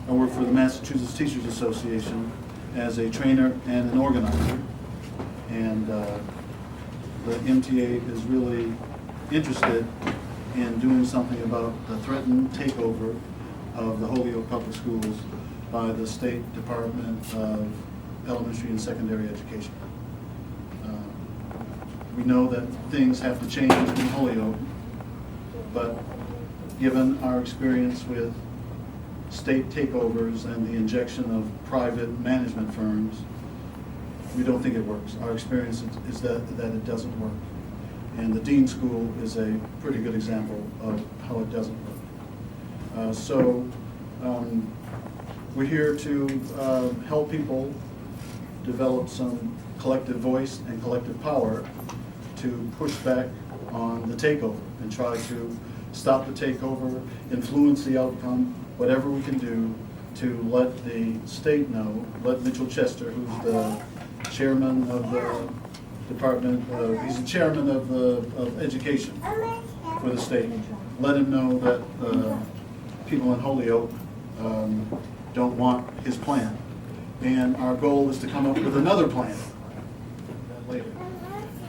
I work for the Massachusetts Teachers Association as a trainer and an organizer. And the MTA is really interested in doing something about the threatened takeover of the Holyoke Public Schools by the State Department of Elementary and Secondary Education. We know that things have to change in Holyoke, but given our experience with state takeovers and the injection of private management firms, we don't think it works. Our experience is that it doesn't work. And the Dean School is a pretty good example of how it doesn't work. We're here to help people develop some collective voice and collective power to push back on the takeover and try to stop the takeover, influence the outcome, whatever we can do to let the state know, let Mitchell Chester, who's the chairman of the department, he's the chairman of education for the state, let him know that people in Holyoke don't want his plan. And our goal is to come up with another plan later.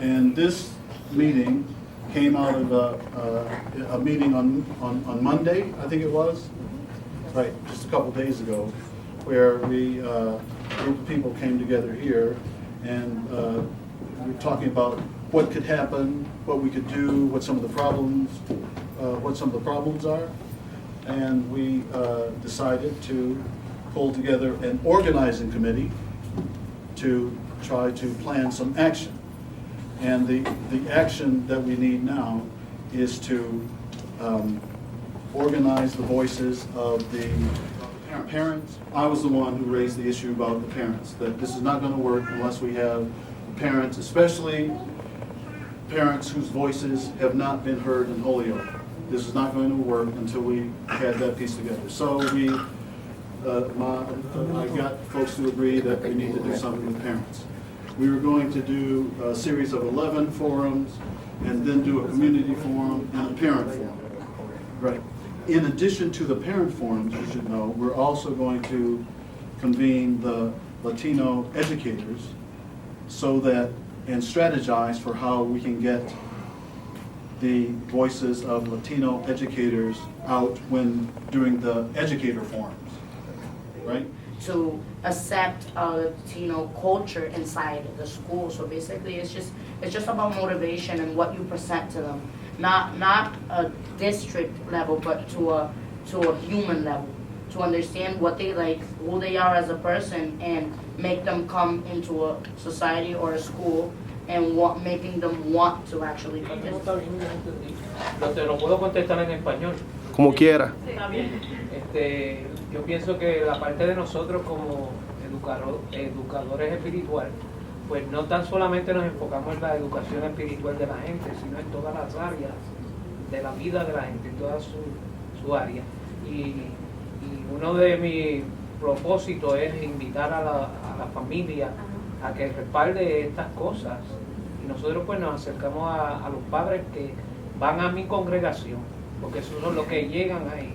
And this meeting came out of a meeting on Monday, I think it was, right, just a couple days ago, where we, a group of people came together here and we were talking about what could happen, what we could do, what some of the problems are. And we decided to pull together an organizing committee to try to plan some action. And the action that we need now is to organize the voices of the parents. I was the one who raised the issue about the parents, that this is not going to work unless we have parents, especially parents whose voices have not been heard in Holyoke. This is not going to work until we had that piece together. So I got folks to agree that we need to do something with parents. We were going to do a series of 11 forums and then do a community forum and a parent forum. Right. In addition to the parent forums, you should know, we're also going to convene the Latino educators so that, and strategize for how we can get the voices of Latino educators out when doing the educator forums, right? To accept Latino culture inside the school. So basically, it's just about motivation and what you present to them, not a district level, but to a human level, to understand what they like, who they are as a person, and make them come into a society or a school and making them want to actually participate. Te lo puedo contestar en español. Como quiera. Está bien. Yo pienso que la parte de nosotros como educadores espirituales, pues no tan solamente nos enfocamos en la educación espiritual de la gente, sino en todas las áreas de la vida de la gente, en todas su área. Y uno de mis propósitos es invitar a la familia a que respalde estas cosas. Y nosotros pues nos acercamos a los padres que van a mi congregación, porque esos son los que llegan ahí,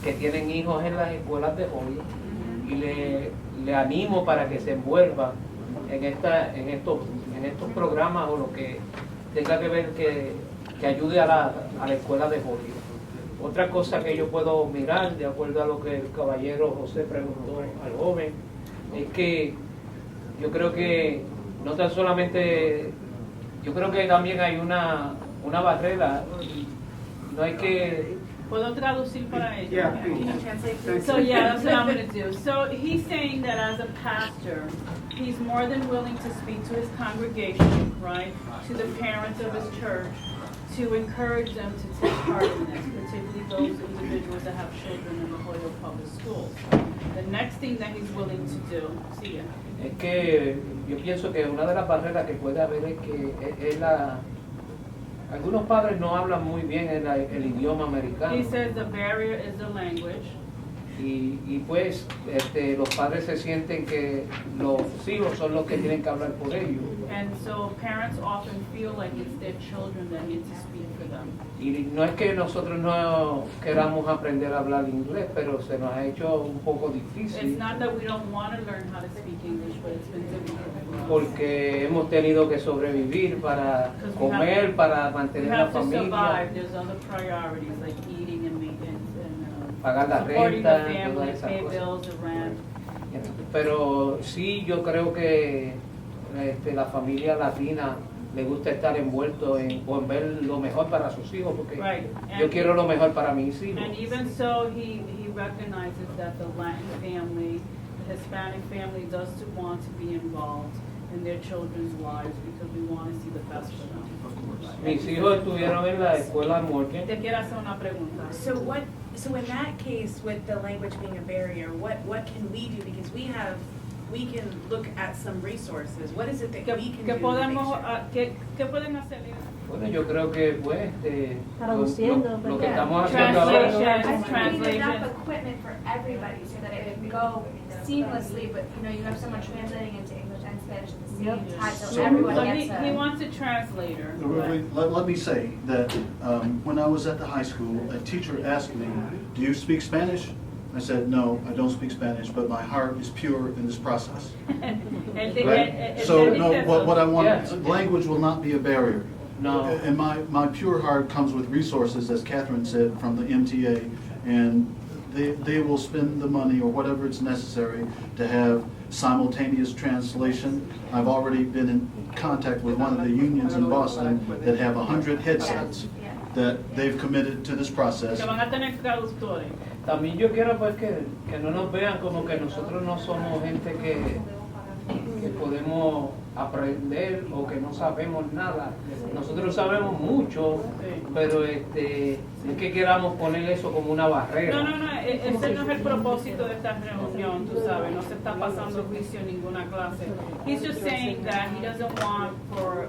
que tienen hijos en las escuelas de Holyoke, y le animo para que se envuelvan en estos programas o lo que tenga que ver que ayude a la escuela de Holyoke. Otra cosa que yo puedo mirar, de acuerdo a lo que el caballero José preguntó al joven, es que yo creo que no tan solamente, yo creo que también hay una barrera, no hay que... ¿Puedo traducir para ellos? Yeah, Can you translate? So yeah, that's what I'm going to do. So he's saying that as a pastor, he's more than willing to speak to his congregation, right, to the parents of his church, to encourage them to take part in this, particularly those individuals that have children in the Holyoke Public Schools. The next thing that he's willing to do, sigue. Es que yo pienso que una de las barreras que puede haber es que algunos padres no hablan muy bien el idioma americano. He says the barrier is the language. Y pues los padres se sienten que los hijos son los que tienen que hablar por ellos. And so parents often feel like it's their children that need to speak for them. Y no es que nosotros no queramos aprender a hablar inglés, pero se nos ha hecho un poco It's difícil not that we don't want to learn how to speak English, but it's been difficult for us. porque hemos tenido que sobrevivir para comer, para We mantener la have to familia, survive. There's other priorities like eating and maintenance pagar la and supporting the renta, family, todas esas pay cosas. bills, the rent. Pero sí, yo creo que la familia latina le gusta estar envuelto o en ver lo mejor para sus hijos, porque Right. yo And- quiero lo mejor para mis hijos. And even so, he recognizes that the Latin family, the Hispanic family does want to be involved in their children's lives because we want to see the best for them. Mis hijos estuvieron en la escuela Morgan. Te quiero hacer una pregunta. So in that case, with the language being a barrier, what can we do? Because we can look at some resources. What is it that we can do? ¿Qué to podemos, make sure? qué pueden hacer? Bueno, yo creo que pues Traduciendo, lo que ¿verdad? estamos haciendo ahora. Translation. I think we need Translation. enough equipment for everybody so that it can go seamlessly, but you have someone translating into English and Spanish at the same time, so So- everyone So gets he a. wants a translator. Let me say that when I was at the high school, a teacher asked me, "Do you speak Spanish?" I said, "No, I don't speak Spanish, but my heart is pure in this process." Right? So, no, what I want, Yes. language will not be a barrier. No. And my pure heart comes with resources, as Catherine said, from the MTA, and they will spend the money or whatever it's necessary to have simultaneous translation. I've already been in contact with one of the unions in Boston that have 100 headsets that they've committed to this process. Que van a tener traductores. También yo quiero pues que no nos vean como que nosotros no somos gente que podemos aprender o que no sabemos nada. Nosotros sabemos mucho, pero es que queramos poner eso como una barrera. No, ese no es el propósito de esta reunión, tú sabes, no se está pasando juicio en ninguna clase. He's just saying that he doesn't want for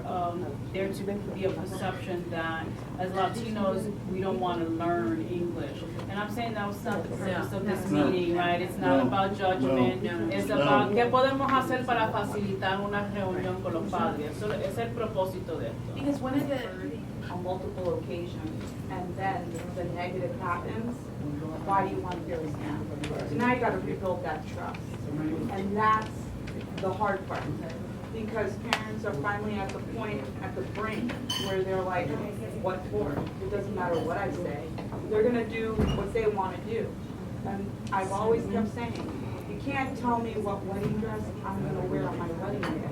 there to be a perception that as Latinos, we don't want to learn English. And I'm saying that was not the purpose of this No. meeting, right? It's not No. about judgment, No. it's No. about qué podemos hacer para facilitar una reunión con los padres. Eso es el propósito de esto. Because one of the, on multiple occasions, and then the negative happens, why do you want to hear this now? So now you gotta rebuild that trust. And that's the hard part. Because parents are finally at the point, at the brink, where they're like, what for? It doesn't matter what I say. They're gonna do what they wanna do. And I've always kept saying, you can't tell me what wedding dress I'm gonna wear on my wedding day.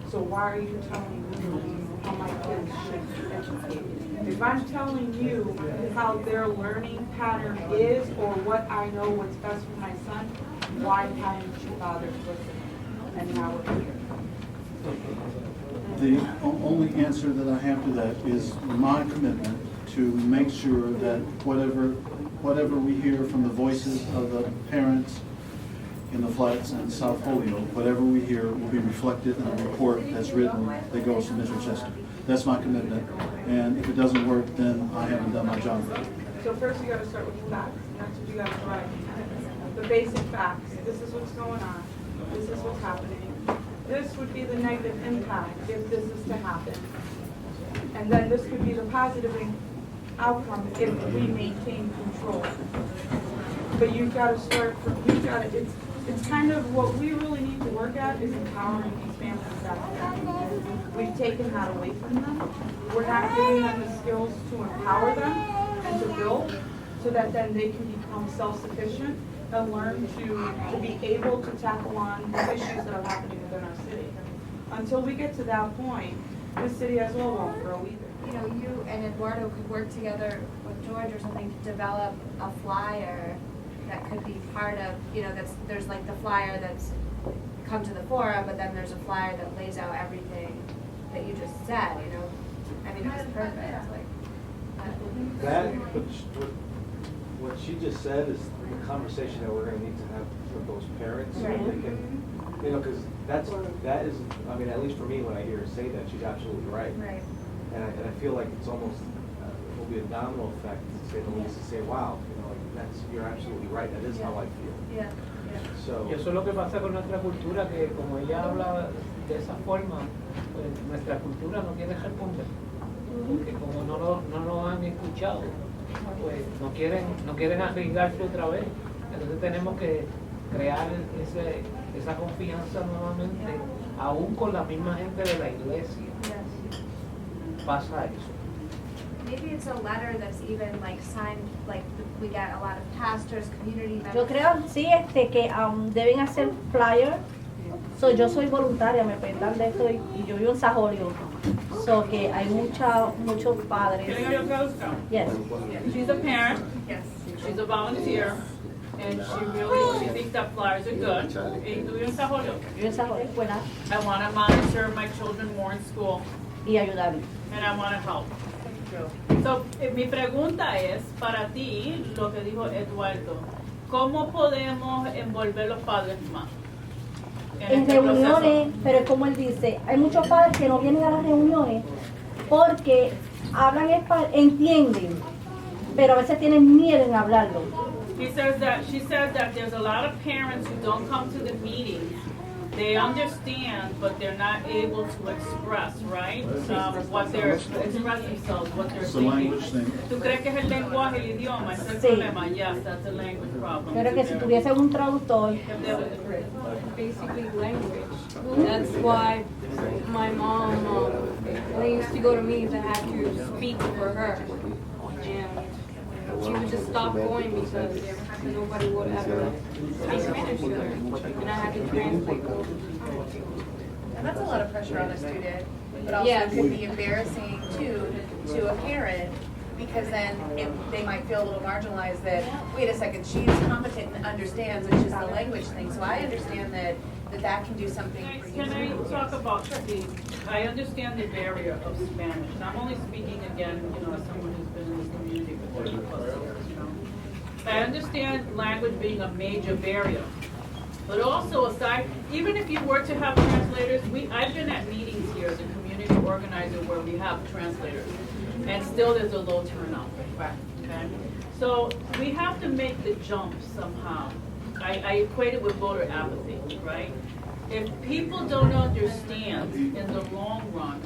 So why are you telling me how my kids should be educated? If I'm telling you how their learning pattern is or what I know what's best for my son, why haven't you bothered listening? And now we're here. The only answer that I have to that is my commitment to make sure that whatever we hear from the voices of the parents in the flats and South Holyoke, whatever we hear will be reflected in a report that's written that goes to Mr. Chester. That's my commitment, and if it doesn't work, then I haven't done my job right. So first you gotta start with the facts, and that's what you gotta write. The basic facts, this is what's going on, this is what's happening. This would be the negative impact if this is to happen. And then this could be the positive outcome if we maintain control. But you've gotta start from, it's kind of what we really need to work at is empowering these families out there. We've taken that away from them. We're not giving them the skills to empower them and to build so that then they can become self-sufficient and learn to be able to tackle on the issues that are happening within our city. Until we get to that point, this city as well won't grow either. You and Eduardo could work together with George or something to develop a flyer that could be part of, there's like the flyer that's come to the forum, but then there's a flyer that lays out everything that you just said, I mean, it was perfect, That, what she just said is the conversation that we're gonna need to have with those parents. So they can, because that is, I mean, at least for me, when I hear her say that, she's absolutely right. Right. And I feel like it's almost, it will be a domino effect, to say the least, to say, wow, you're absolutely right, that is how I feel. Yeah, yeah. So. Y eso es lo que pasa con nuestra cultura, que como ella habla de esa forma, pues nuestra cultura no quiere responder. Porque como no lo han escuchado, pues no quieren arriesgarse otra vez. Entonces tenemos que crear esa confianza nuevamente, aún con la misma gente de la iglesia. Yes. Pasa eso. Maybe it's a letter that's even like signed, like we get a lot of pastors, community members. Yo creo, sí, que deben hacer flyer. So, yo soy voluntaria, me cuentan de esto y yo vivo en Holyoke. So, que hay muchos padres. Yes. She's a parent, Yes. she's a volunteer, and she thinks that flyers are good. Y tú vives en Holyoke. Yo en Holyoke, buena, I want to monitor my children more in school, y ayudar. and I want to help. So, mi pregunta es, para ti, lo que dijo Eduardo, ¿cómo podemos envolver los padres más? En este proceso? reuniones, pero es como él dice, hay muchos padres que no vienen a las reuniones porque hablan español, entienden, pero a veces tienen miedo en hablarlo. She says that there's a lot of parents who don't come to the meetings. They understand, but they're not able to express, right? What they're express themselves, what they're It's the thinking. language thing. ¿Tú crees que es el lenguaje, el idioma? ¿Es el Sí. problema? Yes, that's a language problem. Pero que si tuviese un traductor, Basically language. That's why my mom, when I used to go to meetings, I had to speak for her. And she would just stop going because nobody would ever speak Spanish to her. And I had to translate. And that's a lot of pressure on a student, but also Yes. it could be embarrassing too to a parent, because then they might feel a little marginalized that, wait a second, she's competent and understands, it's just the language thing. So I understand that can do something for you. Can I talk about I understand the barrier of Spanish, and I'm only speaking again, as someone who's been in this community for 30 plus years, I understand language being a major barrier. But also aside, even if you were to have translators, I've been at meetings here as a community organizer where we have translators, and still there's a low turnout, okay? So we have to make the jump somehow. I equate it with voter apathy, right? If people don't understand in the long run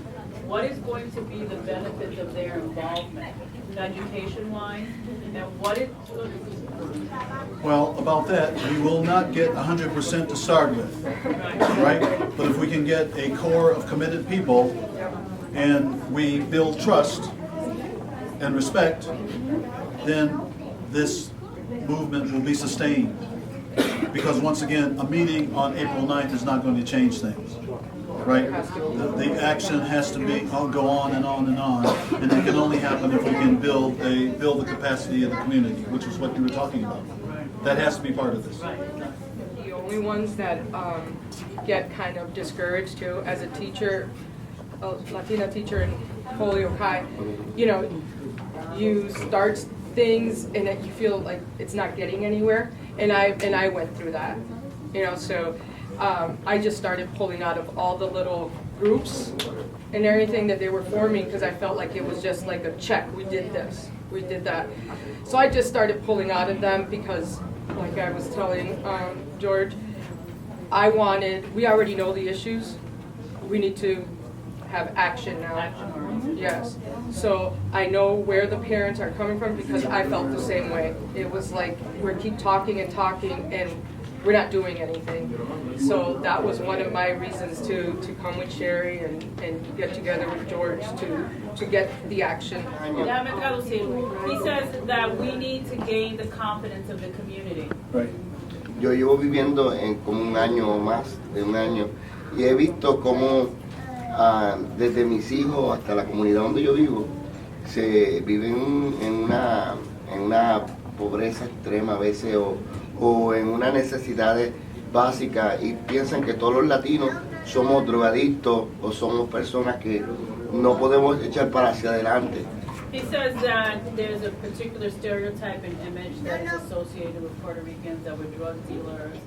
what is going to be the benefit of their involvement, education-wise, and what it. Well, about that, we will not get 100% to start with, right? But if we can get a core of committed people and we build trust and respect, then this movement will be sustained. Because once again, a meeting on April 9th is not going to change things, right? The action has to go on and on and on, and it can only happen if we can build the capacity of the community, which is what you were talking about. That has to be part of this. The only ones that get kind of discouraged too, as a teacher, a Latina teacher in Holyoke High, you start things and you feel like it's not getting anywhere. And I went through that, so I just started pulling out of all the little groups and everything that they were forming because I felt like it was just like a check. We did this, we did that. So I just started pulling out of them because, like I was telling George, we already know the issues. We need to have action now. Yes. So I know where the parents are coming from because I felt the same way. It was like we keep talking and we're not doing anything. So that was one of my reasons to come with Sherry and get together with George to get the action. Déjame traducir. He says that we need to gain the confidence of the community. Right. Yo llevo viviendo en como un año o más de un año y he visto cómo desde mis hijos hasta la comunidad donde yo vivo se viven en una pobreza extrema a veces o en una necesidad básica y piensan que todos los latinos somos drogadictos o somos personas que no podemos echar para hacia adelante. He says that there's a particular stereotype and image that is associated with Puerto Ricans that were drug dealers.